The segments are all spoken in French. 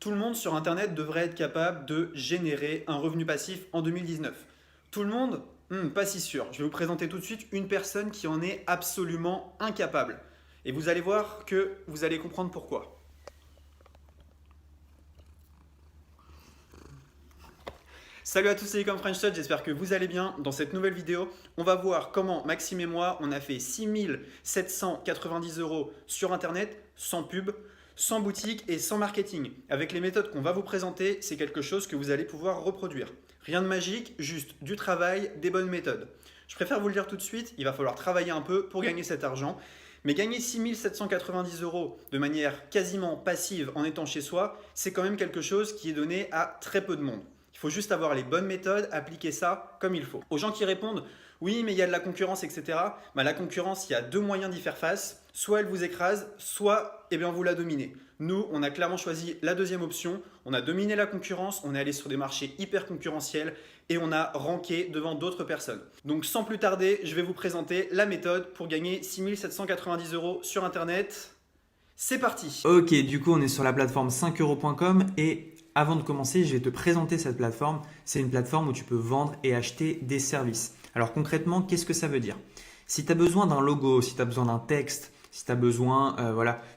Tout le monde sur Internet devrait être capable de générer un revenu passif en 2019. Tout le monde? Pas si sûr. Je vais vous présenter tout de suite une personne qui en est absolument incapable. Et vous allez voir que vous allez comprendre pourquoi. Salut à tous, c'est Ecom French Touch, j'espère que vous allez bien. Dans cette nouvelle vidéo, on va voir comment Maxime et moi, on a fait 6 790 € sur Internet, sans pub, sans boutique et sans marketing. Avec les méthodes qu'on va vous présenter, c'est quelque chose que vous allez pouvoir reproduire. Rien de magique, juste du travail, des bonnes méthodes. Je préfère vous le dire tout de suite, il va falloir travailler un peu pour gagner cet argent. Mais gagner 6 790 € de manière quasiment passive en étant chez soi, c'est quand même quelque chose qui est donné à très peu de monde. Il faut juste avoir les bonnes méthodes, appliquer ça comme il faut. Aux gens qui répondent « oui, mais il y a de la concurrence, etc. » La concurrence, il y a deux moyens d'y faire face. Soit elle vous écrase, soit vous la dominez. Nous, on a clairement choisi la deuxième option. On a dominé la concurrence, on est allé sur des marchés hyper concurrentiels et on a ranké devant d'autres personnes. Donc sans plus tarder, je vais vous présenter la méthode pour gagner 6 790 € sur Internet. C'est parti! Ok, du coup on est sur la plateforme 5euros.com et avant de commencer, je vais te présenter cette plateforme. C'est une plateforme où tu peux vendre et acheter des services. Alors concrètement, qu'est-ce que ça veut dire? Si tu as besoin d'un logo, si tu as besoin d'un texte, si tu as besoin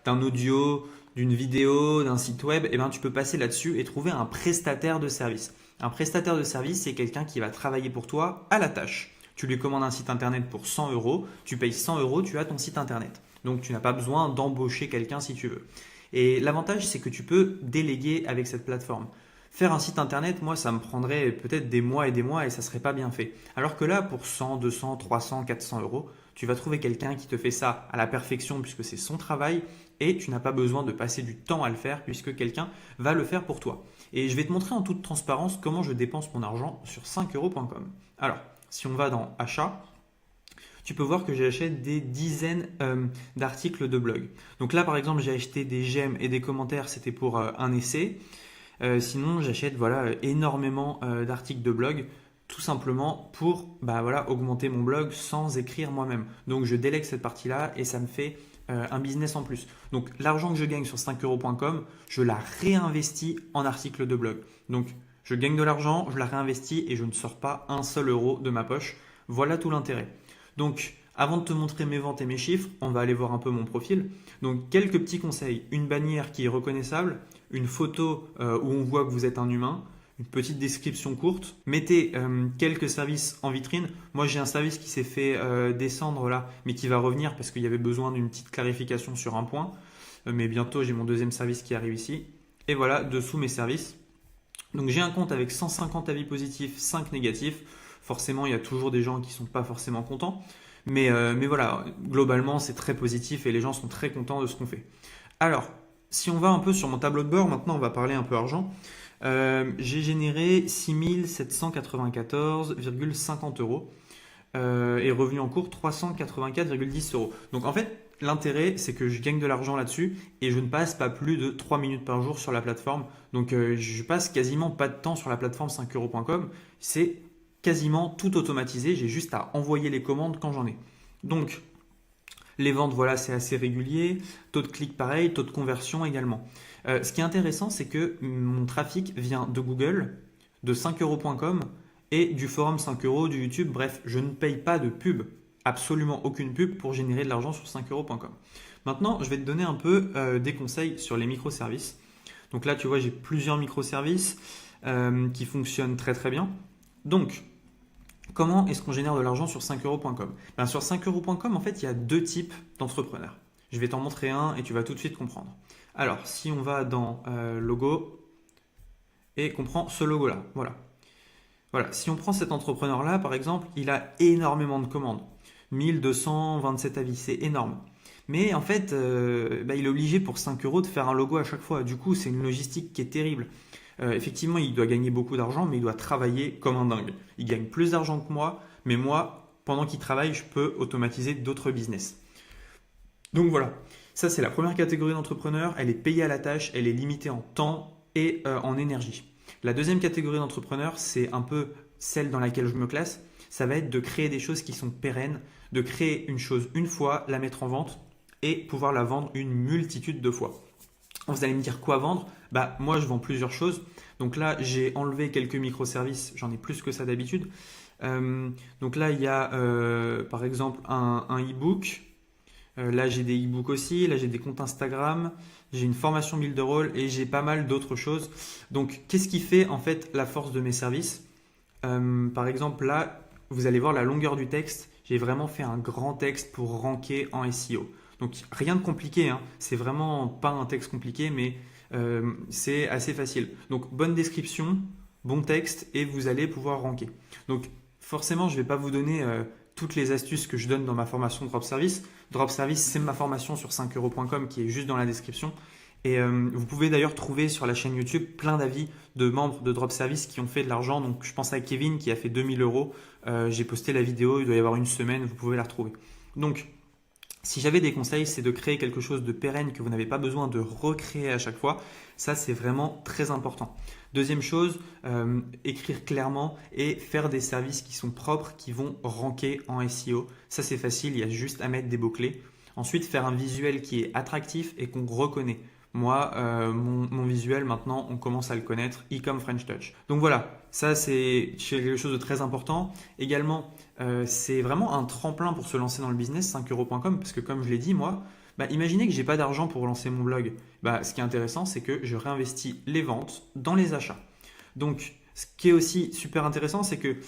d'un audio, d'une vidéo, d'un site web, tu peux passer là-dessus et trouver un prestataire de service. Un prestataire de service, c'est quelqu'un qui va travailler pour toi à la tâche. Tu lui commandes un site internet pour 100 €, tu payes 100 €, tu as ton site internet. Donc tu n'as pas besoin d'embaucher quelqu'un si tu veux. Et l'avantage, c'est que tu peux déléguer avec cette plateforme. Faire un site internet, moi, ça me prendrait peut-être des mois et ça ne serait pas bien fait. Alors que là, pour 100, 200, 300, 400 €, tu vas trouver quelqu'un qui te fait ça à la perfection puisque c'est son travail et tu n'as pas besoin de passer du temps à le faire puisque quelqu'un va le faire pour toi. Et je vais te montrer en toute transparence comment je dépense mon argent sur 5euros.com. Alors, si on va dans achat, tu peux voir que j'achète des dizaines d'articles de blog. Donc là, par exemple, j'ai acheté des j'aime et des commentaires, c'était pour un essai. Sinon, j'achète énormément d'articles de blog, tout simplement pour augmenter mon blog sans écrire moi-même. Donc, je délègue cette partie-là et ça me fait un business en plus. Donc, l'argent que je gagne sur 5euros.com, je la réinvestis en articles de blog. Donc, je gagne de l'argent, je la réinvestis et je ne sors pas un seul euro de ma poche. Voilà tout l'intérêt. Donc, avant de te montrer mes ventes et mes chiffres, on va aller voir un peu mon profil. Donc, quelques petits conseils. Une bannière qui est reconnaissable, une photo où on voit que vous êtes un humain, une petite description courte. Mettez quelques services en vitrine. Moi, j'ai un service qui s'est fait descendre là, mais qui va revenir parce qu'il y avait besoin d'une petite clarification sur un point. Mais bientôt, j'ai mon deuxième service qui arrive ici. Et voilà, dessous mes services. Donc, j'ai un compte avec 150 avis positifs, 5 négatifs. Forcément, il y a toujours des gens qui ne sont pas forcément contents. Mais voilà, globalement, c'est très positif et les gens sont très contents de ce qu'on fait. Alors, si on va un peu sur mon tableau de bord, maintenant on va parler un peu argent. J'ai généré 6 794,50 € et revenu en cours 384,10 €. Donc en fait, l'intérêt, c'est que je gagne de l'argent là-dessus et je ne passe pas plus de 3 minutes par jour sur la plateforme. Donc je passe quasiment pas de temps sur la plateforme 5euros.com. C'est quasiment tout automatisé, j'ai juste à envoyer les commandes quand j'en ai. Donc, les ventes, voilà, c'est assez régulier. Taux de clic, pareil. Taux de conversion également. Ce qui est intéressant, c'est que mon trafic vient de Google, de 5euros.com et du forum 5 €, du YouTube. Bref, je ne paye pas de pub, absolument aucune pub pour générer de l'argent sur 5euros.com. Maintenant, je vais te donner un peu des conseils sur les microservices. Donc là, tu vois, j'ai plusieurs microservices qui fonctionnent très très bien. Donc, comment est-ce qu'on génère de l'argent sur 5euros.com? Sur 5euros.com, en fait, il y a deux types d'entrepreneurs. Je vais t'en montrer un et tu vas tout de suite comprendre. Alors, si on va dans logo et qu'on prend ce logo-là, voilà. Si on prend cet entrepreneur-là, par exemple, il a énormément de commandes. 1227 avis, c'est énorme. Mais en fait, il est obligé pour 5 € de faire un logo à chaque fois. Du coup, c'est une logistique qui est terrible. Effectivement, il doit gagner beaucoup d'argent, mais il doit travailler comme un dingue. Il gagne plus d'argent que moi, mais moi, pendant qu'il travaille, je peux automatiser d'autres business. Donc voilà, ça c'est la première catégorie d'entrepreneurs. Elle est payée à la tâche, elle est limitée en temps et en énergie. La deuxième catégorie d'entrepreneurs, c'est un peu celle dans laquelle je me classe. Ça va être de créer des choses qui sont pérennes, de créer une chose une fois, la mettre en vente et pouvoir la vendre une multitude de fois. Vous allez me dire quoi vendre? Bah, moi, je vends plusieurs choses. Donc là, j'ai enlevé quelques microservices. J'en ai plus que ça d'habitude. Donc là, il y a par exemple un e-book. Là, j'ai des e-books aussi. Là, j'ai des comptes Instagram. J'ai une formation Builderall et j'ai pas mal d'autres choses. Donc, qu'est-ce qui fait en fait la force de mes services? Par exemple, là, vous allez voir la longueur du texte. J'ai vraiment fait un grand texte pour ranker en SEO. Donc, rien de compliqué, hein. C'est vraiment pas un texte compliqué, mais c'est assez facile. Donc, bonne description, bon texte et vous allez pouvoir ranker. Donc, forcément, je ne vais pas vous donner toutes les astuces que je donne dans ma formation Drop Service. Drop Service, c'est ma formation sur 5euros.com qui est juste dans la description. Et vous pouvez d'ailleurs trouver sur la chaîne YouTube plein d'avis de membres de Drop Service qui ont fait de l'argent. Donc, je pense à Kevin qui a fait 2000 euros. J'ai posté la vidéo, il doit y avoir une semaine, vous pouvez la retrouver. Donc, si j'avais des conseils, c'est de créer quelque chose de pérenne que vous n'avez pas besoin de recréer à chaque fois. Ça, c'est vraiment très important. Deuxième chose, écrire clairement et faire des services qui sont propres, qui vont ranker en SEO. Ça, c'est facile, il y a juste à mettre des mots-clés. Ensuite, faire un visuel qui est attractif et qu'on reconnaît. Moi, mon visuel, maintenant, on commence à le connaître, e-com French Touch. Donc voilà, ça c'est quelque chose de très important. Également, c'est vraiment un tremplin pour se lancer dans le business, 5euros.com, parce que comme je l'ai dit, moi, imaginez que j'ai pas d'argent pour lancer mon blog. Ce qui est intéressant, c'est que je réinvestis les ventes dans les achats. Donc, ce qui est aussi super intéressant, c'est que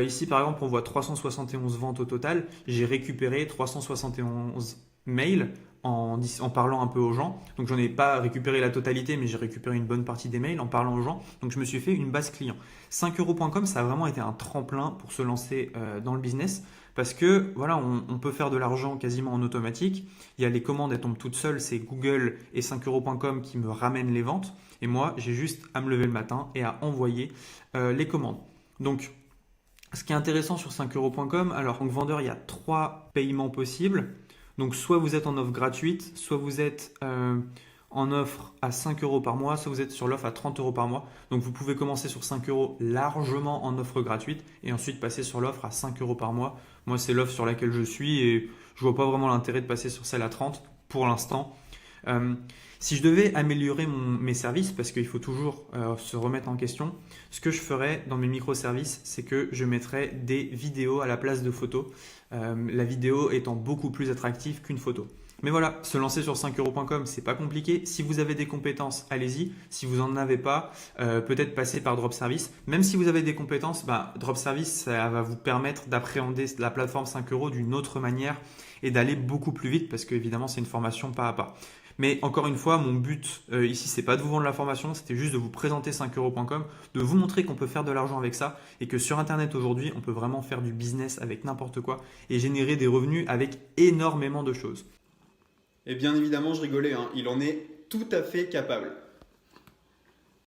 ici, par exemple, on voit 371 ventes au total. J'ai récupéré 371 mails en parlant un peu aux gens. Donc, j'en ai pas récupéré la totalité, mais j'ai récupéré une bonne partie des mails en parlant aux gens. Donc, je me suis fait une base client. 5euros.com, ça a vraiment été un tremplin pour se lancer dans le business parce que voilà, on peut faire de l'argent quasiment en automatique. Il y a les commandes, elles tombent toutes seules. C'est Google et 5euros.com qui me ramènent les ventes. Et moi, j'ai juste à me lever le matin et à envoyer les commandes. Donc, ce qui est intéressant sur 5euros.com, alors en tant que vendeur, il y a 3 paiements possibles. Donc, soit vous êtes en offre gratuite, soit vous êtes en offre à 5 euros par mois, soit vous êtes sur l'offre à 30 euros par mois. Donc, vous pouvez commencer sur 5 euros largement en offre gratuite et ensuite passer sur l'offre à 5 euros par mois. Moi, c'est l'offre sur laquelle je suis et je vois pas vraiment l'intérêt de passer sur celle à 30 pour l'instant. Si je devais améliorer mes services, parce qu'il faut toujours se remettre en question, ce que je ferais dans mes microservices, c'est que je mettrais des vidéos à la place de photos, la vidéo étant beaucoup plus attractive qu'une photo. Mais voilà, se lancer sur 5euros.com, c'est pas compliqué. Si vous avez des compétences, allez-y. Si vous n'en avez pas, peut-être passer par Drop Service. Même si vous avez des compétences, Drop Service, ça va vous permettre d'appréhender la plateforme 5 euros d'une autre manière et d'aller beaucoup plus vite parce qu'évidemment, c'est une formation pas à pas. Mais encore une fois, mon but ici, c'est pas de vous vendre la formation, c'était juste de vous présenter 5euros.com, de vous montrer qu'on peut faire de l'argent avec ça et que sur Internet aujourd'hui, on peut vraiment faire du business avec n'importe quoi et générer des revenus avec énormément de choses. Et bien évidemment, je rigolais, hein, il en est tout à fait capable.